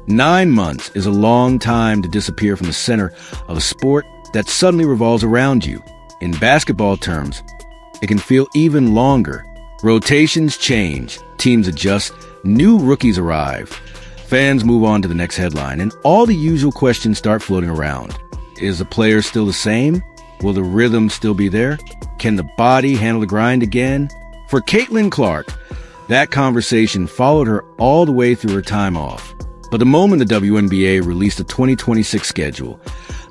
9 months is a long time to disappear from the center of a sport that suddenly revolves around you. In basketball terms, it can feel even longer. Rotations change, teams adjust, new rookies arrive, fans move on to the next headline, and all the usual questions start floating around. Is the player still the same? Will the rhythm still be there? Can the body handle the grind again? For Caitlin Clark, that conversation followed her all the way through her time off. But the moment the WNBA released the 2026 schedule,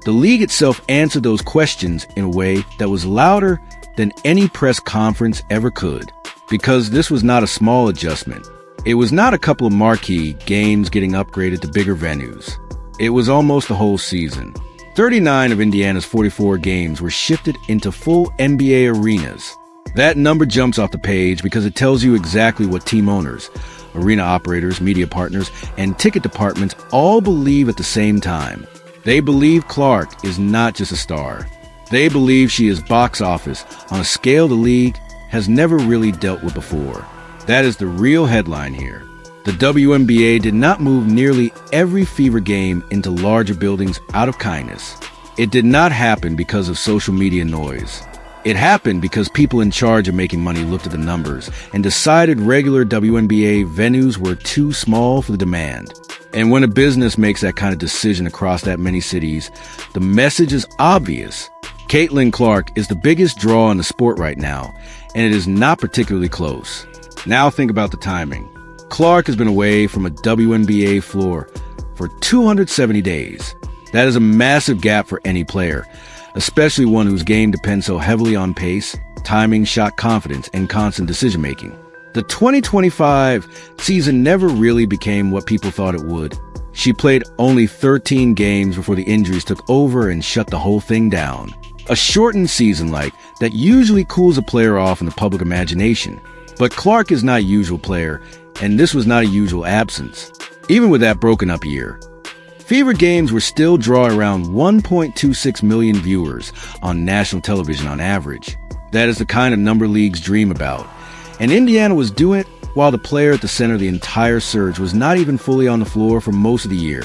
the league itself answered those questions in a way that was louder than any press conference ever could. Because this was not a small adjustment. It was not a couple of marquee games getting upgraded to bigger venues. It was almost the whole season. 39 of Indiana's 44 games were shifted into full NBA arenas. That number jumps off the page because it tells you exactly what team owners, arena operators, media partners, and ticket departments all believe at the same time. They believe Clark is not just a star. They believe she is box office on a scale the league has never really dealt with before. That is the real headline here. The WNBA did not move nearly every Fever game into larger buildings out of kindness. It did not happen because of social media noise. It happened because people in charge of making money looked at the numbers and decided regular WNBA venues were too small for the demand. And when a business makes that kind of decision across that many cities, the message is obvious. Caitlin Clark is the biggest draw in the sport right now, and it is not particularly close. Now think about the timing. Clark has been away from a WNBA floor for 270 days. That is a massive gap for any player, especially one whose game depends so heavily on pace, timing, shot confidence, and constant decision-making. The 2025 season never really became what people thought it would. She played only 13 games before the injuries took over and shut the whole thing down. A shortened season like that usually cools a player off in the public imagination. But Clark is not a usual player, and this was not a usual absence. Even with that broken up year, Fever games were still draw around 1.26 million viewers on national television on average. That is the kind of number leagues dream about. And Indiana was doing it while the player at the center of the entire surge was not even fully on the floor for most of the year.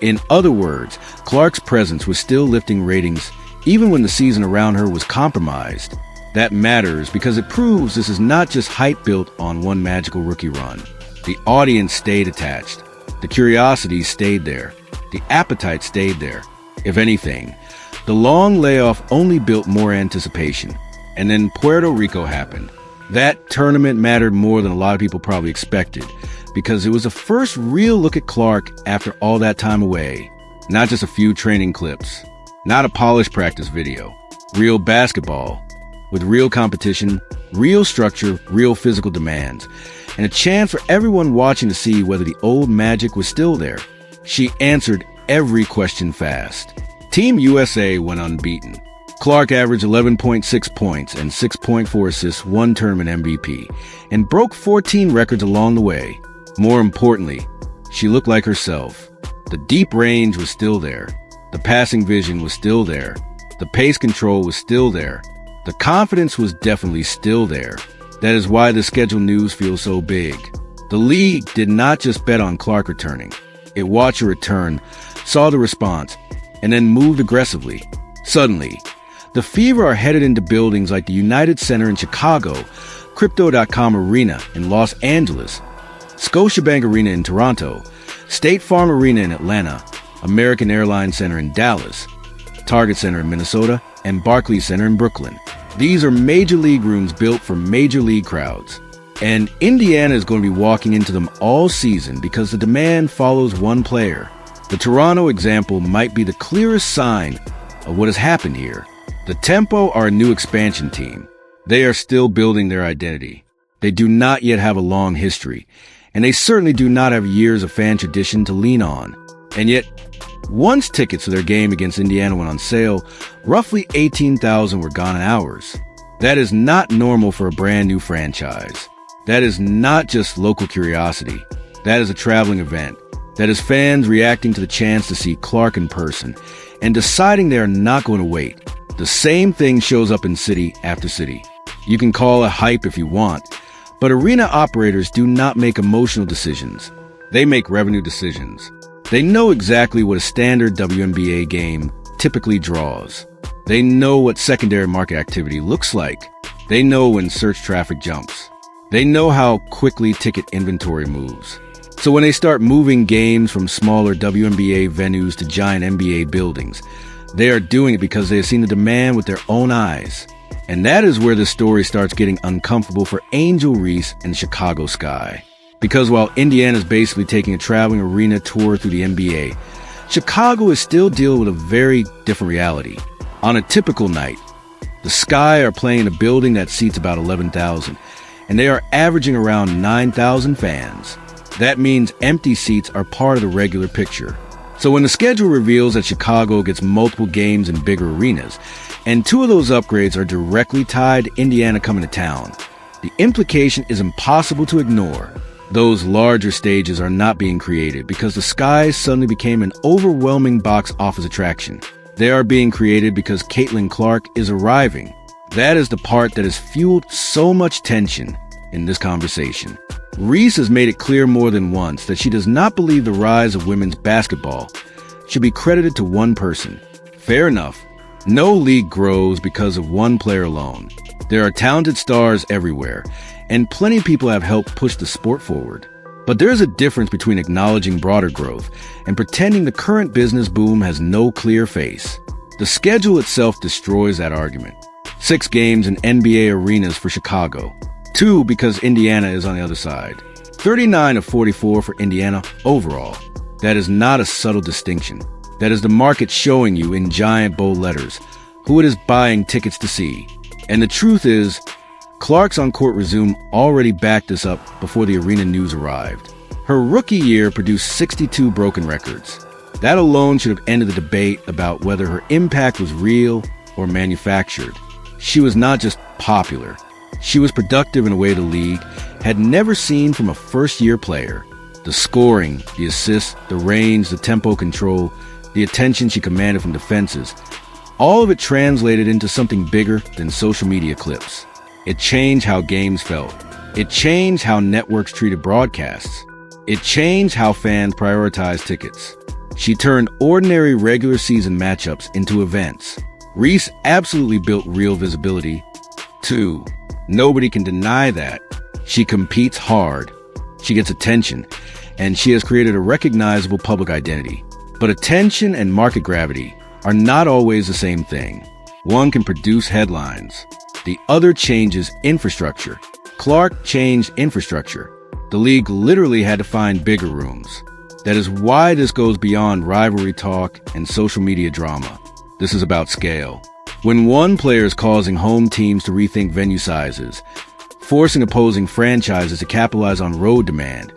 In other words, Clark's presence was still lifting ratings even when the season around her was compromised. That matters because it proves this is not just hype built on one magical rookie run. The audience stayed attached. The curiosity stayed there. The appetite stayed there. If anything, the long layoff only built more anticipation. And then Puerto Rico happened. That tournament mattered more than a lot of people probably expected because it was the first real look at Clark after all that time away. Not just a few training clips. Not a polished practice video. Real basketball. With real competition, real structure, real physical demands, and a chance for everyone watching to see whether the old magic was still there. She answered every question fast. Team USA went unbeaten. Clark averaged 11.6 points and 6.4 assists, one tournament MVP, and broke 14 records along the way. More importantly, she looked like herself. The deep range was still there. The passing vision was still there. The pace control was still there. The confidence was definitely still there. That is why the schedule news feels so big. The league did not just bet on Clark returning. It watched her return, saw the response, and then moved aggressively. Suddenly, the Fever are headed into buildings like the United Center in Chicago, Crypto.com Arena in Los Angeles, Scotiabank Arena in Toronto, State Farm Arena in Atlanta, American Airlines Center in Dallas, Target Center in Minnesota, and Barclays Center in Brooklyn. These are major league rooms built for major league crowds. And Indiana is going to be walking into them all season because the demand follows one player. The Toronto example might be the clearest sign of what has happened here. The Tempo are a new expansion team. They are still building their identity. They do not yet have a long history, and they certainly do not have years of fan tradition to lean on. And yet, once tickets to their game against Indiana went on sale, roughly 18,000 were gone in hours. That is not normal for a brand new franchise. That is not just local curiosity. That is a traveling event. That is fans reacting to the chance to see Clark in person and deciding they are not going to wait. The same thing shows up in city after city. You can call it hype if you want, but arena operators do not make emotional decisions. They make revenue decisions. They know exactly what a standard WNBA game typically draws. They know what secondary market activity looks like. They know when search traffic jumps. They know how quickly ticket inventory moves. So when they start moving games from smaller WNBA venues to giant NBA buildings, they are doing it because they have seen the demand with their own eyes. And that is where the story starts getting uncomfortable for Angel Reese and Chicago Sky. Because while Indiana is basically taking a traveling arena tour through the NBA, Chicago is still dealing with a very different reality. On a typical night, the Sky are playing in a building that seats about 11,000, and they are averaging around 9,000 fans. That means empty seats are part of the regular picture. So when the schedule reveals that Chicago gets multiple games in bigger arenas, and two of those upgrades are directly tied to Indiana coming to town, the implication is impossible to ignore. Those larger stages are not being created because the Sky suddenly became an overwhelming box office attraction. They are being created because Caitlin Clark is arriving. That is the part that has fueled so much tension in this conversation. Reese has made it clear more than once that she does not believe the rise of women's basketball should be credited to one person. Fair enough. No league grows because of one player alone. There are talented stars everywhere, and plenty of people have helped push the sport forward. But there is a difference between acknowledging broader growth and pretending the current business boom has no clear face. The schedule itself destroys that argument. 6 games in NBA arenas for Chicago. 2 because Indiana is on the other side. 39 of 44 for Indiana overall. That is not a subtle distinction. That is the market showing you in giant bold letters who it is buying tickets to see. And the truth is, Clark's on-court resume already backed this up before the arena news arrived. Her rookie year produced 62 broken records. That alone should have ended the debate about whether her impact was real or manufactured. She was not just popular. She was productive in a way the league had never seen from a first-year player. The scoring, the assists, the range, the tempo control, the attention she commanded from defenses, all of it translated into something bigger than social media clips. It changed how games felt. It changed how networks treated broadcasts. It changed how fans prioritized tickets. She turned ordinary regular season matchups into events. Reese absolutely built real visibility. 2. Nobody can deny that. She competes hard. She gets attention, and she has created a recognizable public identity. But attention and market gravity are not always the same thing. One can produce headlines. The other changes infrastructure. Clark changed infrastructure. The league literally had to find bigger rooms. That is why this goes beyond rivalry talk and social media drama. This is about scale. When one player is causing home teams to rethink venue sizes, forcing opposing franchises to capitalize on road demand,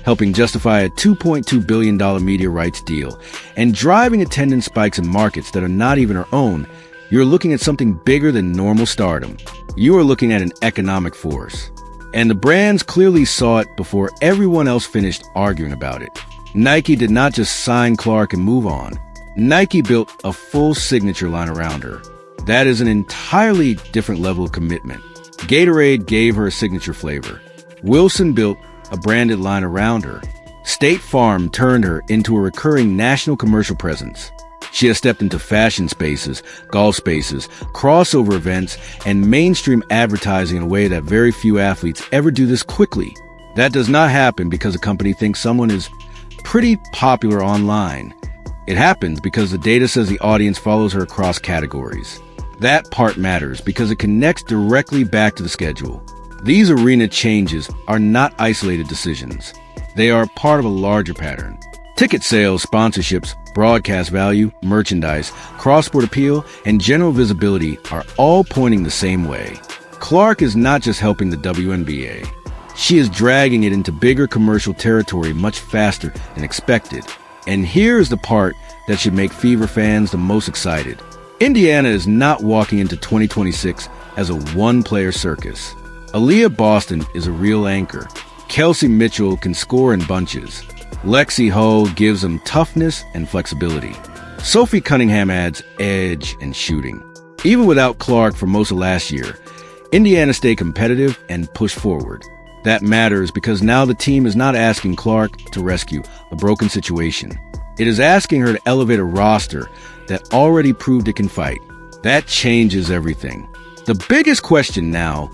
helping justify a $2.2 billion media rights deal, and driving attendance spikes in markets that are not even our own, you're looking at something bigger than normal stardom. You are looking at an economic force. And the brands clearly saw it before everyone else finished arguing about it. Nike did not just sign Clark and move on. Nike built a full signature line around her. That is an entirely different level of commitment. Gatorade gave her a signature flavor. Wilson built a branded line around her. State Farm turned her into a recurring national commercial presence. She has stepped into fashion spaces, golf spaces, crossover events, and mainstream advertising in a way that very few athletes ever do this quickly. That does not happen because a company thinks someone is pretty popular online. It happens because the data says the audience follows her across categories. That part matters because it connects directly back to the schedule. These arena changes are not isolated decisions. They are part of a larger pattern. Ticket sales, sponsorships, broadcast value, merchandise, cross-sport appeal, and general visibility are all pointing the same way. Clark is not just helping the WNBA. She is dragging it into bigger commercial territory much faster than expected. And here's the part that should make Fever fans the most excited. Indiana is not walking into 2026 as a one-player circus. Aaliyah Boston is a real anchor. Kelsey Mitchell can score in bunches. Lexi Hull gives them toughness and flexibility. Sophie Cunningham adds edge and shooting. Even without Clark for most of last year, Indiana stayed competitive and pushed forward. That matters because now the team is not asking Clark to rescue a broken situation. It is asking her to elevate a roster that already proved it can fight. That changes everything. The biggest question now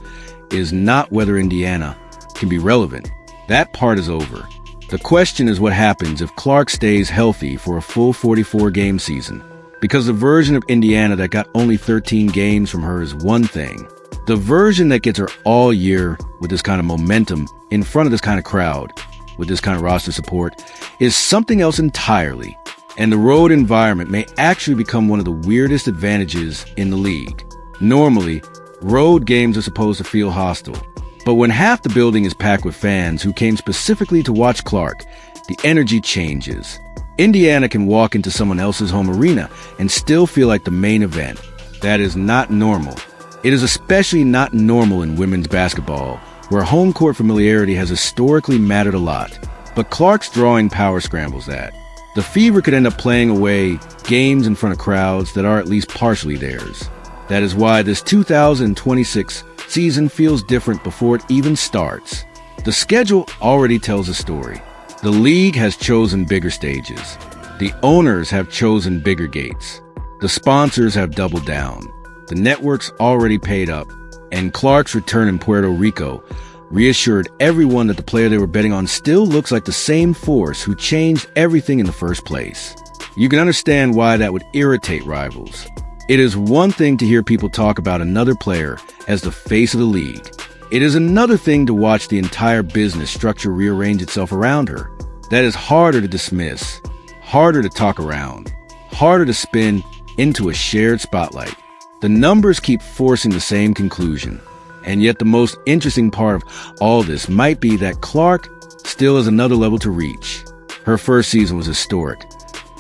is not whether Indiana can be relevant. That part is over. The question is what happens if Clark stays healthy for a full 44-game season. Because the version of Indiana that got only 13 games from her is one thing. The version that gets her all year with this kind of momentum in front of this kind of crowd, with this kind of roster support, is something else entirely. And the road environment may actually become one of the weirdest advantages in the league. Normally, road games are supposed to feel hostile. But when half the building is packed with fans who came specifically to watch Clark, the energy changes. Indiana can walk into someone else's home arena and still feel like the main event. That is not normal. It is especially not normal in women's basketball, where home court familiarity has historically mattered a lot. But Clark's drawing power scrambles that. The Fever could end up playing away games in front of crowds that are at least partially theirs. That is why this 2026 season feels different before it even starts. The schedule already tells a story. The league has chosen bigger stages. The owners have chosen bigger gates. The sponsors have doubled down. The networks already paid up. And Clark's return in Puerto Rico reassured everyone that the player they were betting on still looks like the same force who changed everything in the first place. You can understand why that would irritate rivals. It is one thing to hear people talk about another player as the face of the league. It is another thing to watch the entire business structure rearrange itself around her. That is harder to dismiss, harder to talk around, harder to spin into a shared spotlight. The numbers keep forcing the same conclusion. And yet the most interesting part of all this might be that Clark still has another level to reach. Her first season was historic,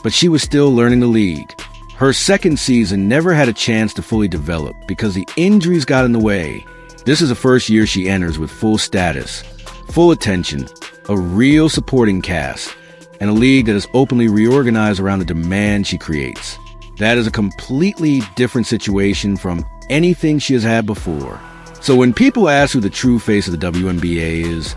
but she was still learning the league. Her second season never had a chance to fully develop because the injuries got in the way. This is the first year she enters with full status, full attention, a real supporting cast, and a league that is openly reorganized around the demand she creates. That is a completely different situation from anything she has had before. So when people ask who the true face of the WNBA is,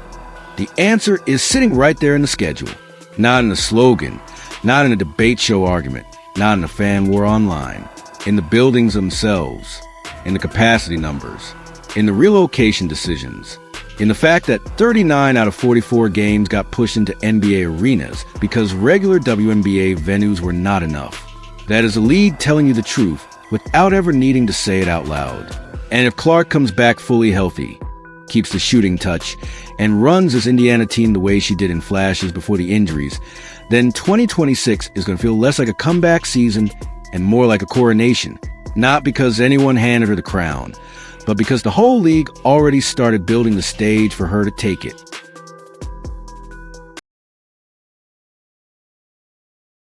the answer is sitting right there in the schedule. Not in a slogan, not in a debate show argument, not in a fan war online, in the buildings themselves, in the capacity numbers, in the relocation decisions, in the fact that 39 out of 44 games got pushed into NBA arenas because regular WNBA venues were not enough. That is a league telling you the truth without ever needing to say it out loud. And if Clark comes back fully healthy, keeps the shooting touch, and runs this Indiana team the way she did in flashes before the injuries, then 2026 is going to feel less like a comeback season and more like a coronation. Not because anyone handed her the crown, but because the whole league already started building the stage for her to take it.